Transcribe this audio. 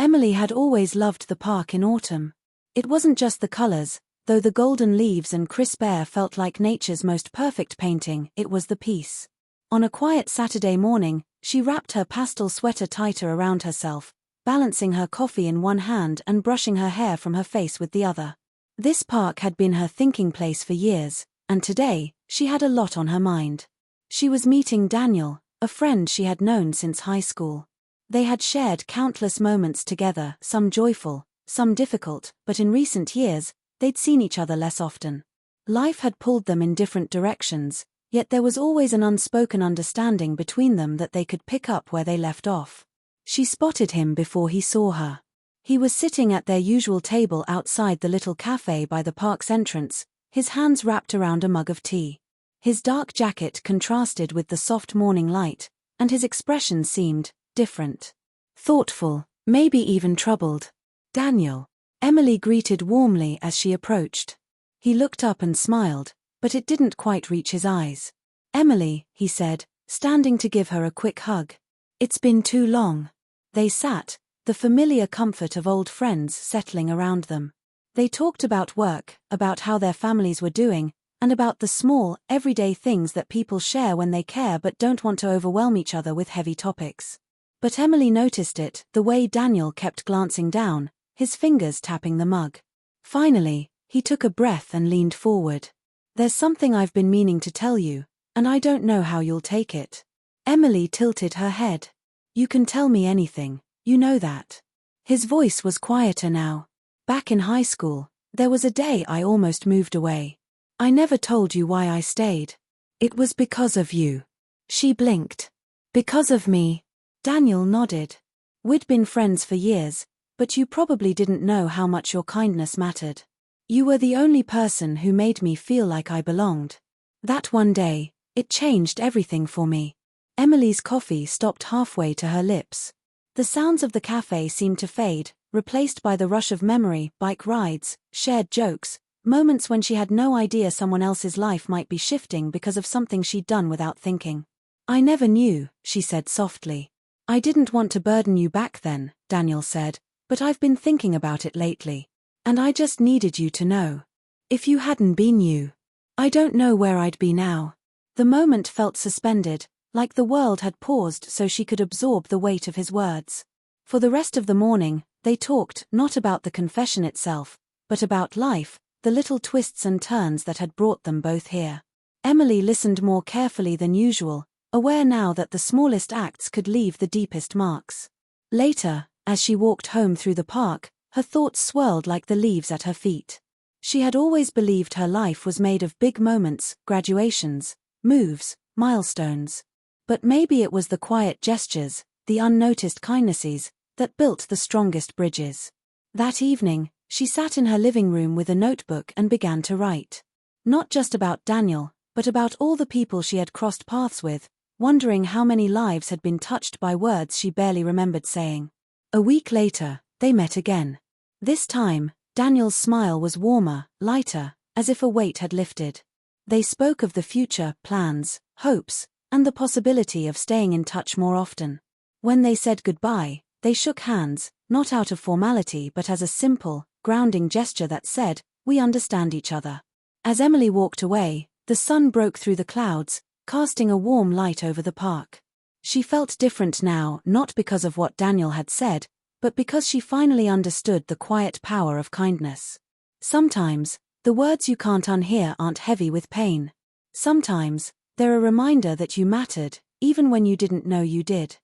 Emily had always loved the park in autumn. It wasn't just the colors, though the golden leaves and crisp air felt like nature's most perfect painting, it was the peace. On a quiet Saturday morning, she wrapped her pastel sweater tighter around herself, balancing her coffee in one hand and brushing her hair from her face with the other. This park had been her thinking place for years, and today, she had a lot on her mind. She was meeting Daniel, a friend she had known since high school. They had shared countless moments together, some joyful, some difficult, but in recent years, they'd seen each other less often. Life had pulled them in different directions, yet there was always an unspoken understanding between them that they could pick up where they left off. She spotted him before he saw her. He was sitting at their usual table outside the little cafe by the park's entrance, his hands wrapped around a mug of tea. His dark jacket contrasted with the soft morning light, and his expression seemed different. Thoughtful, maybe even troubled. "Daniel," Emily greeted warmly as she approached. He looked up and smiled, but it didn't quite reach his eyes. "Emily," he said, standing to give her a quick hug. "It's been too long." They sat, the familiar comfort of old friends settling around them. They talked about work, about how their families were doing, and about the small, everyday things that people share when they care but don't want to overwhelm each other with heavy topics. But Emily noticed it, the way Daniel kept glancing down, his fingers tapping the mug. Finally, he took a breath and leaned forward. "There's something I've been meaning to tell you, and I don't know how you'll take it." Emily tilted her head. "You can tell me anything, you know that." His voice was quieter now. "Back in high school, there was a day I almost moved away. I never told you why I stayed. It was because of you." She blinked. "Because of me?" Daniel nodded. "We'd been friends for years, but you probably didn't know how much your kindness mattered. You were the only person who made me feel like I belonged. That one day, it changed everything for me." Emily's coffee stopped halfway to her lips. The sounds of the cafe seemed to fade, replaced by the rush of memory, bike rides, shared jokes, moments when she had no idea someone else's life might be shifting because of something she'd done without thinking. "I never knew," she said softly. "I didn't want to burden you back then," Daniel said, "but I've been thinking about it lately. And I just needed you to know. If you hadn't been you, I don't know where I'd be now." The moment felt suspended, like the world had paused so she could absorb the weight of his words. For the rest of the morning, they talked not about the confession itself, but about life, the little twists and turns that had brought them both here. Emily listened more carefully than usual, aware now that the smallest acts could leave the deepest marks. Later, as she walked home through the park, her thoughts swirled like the leaves at her feet. She had always believed her life was made of big moments, graduations, moves, milestones. But maybe it was the quiet gestures, the unnoticed kindnesses, that built the strongest bridges. That evening, she sat in her living room with a notebook and began to write. Not just about Daniel, but about all the people she had crossed paths with, wondering how many lives had been touched by words she barely remembered saying. A week later, they met again. This time, Daniel's smile was warmer, lighter, as if a weight had lifted. They spoke of the future, plans, hopes, and the possibility of staying in touch more often. When they said goodbye, they shook hands, not out of formality but as a simple, grounding gesture that said, "We understand each other." As Emily walked away, the sun broke through the clouds, casting a warm light over the park. She felt different now, not because of what Daniel had said, but because she finally understood the quiet power of kindness. Sometimes, the words you can't unhear aren't heavy with pain. Sometimes, they're a reminder that you mattered, even when you didn't know you did.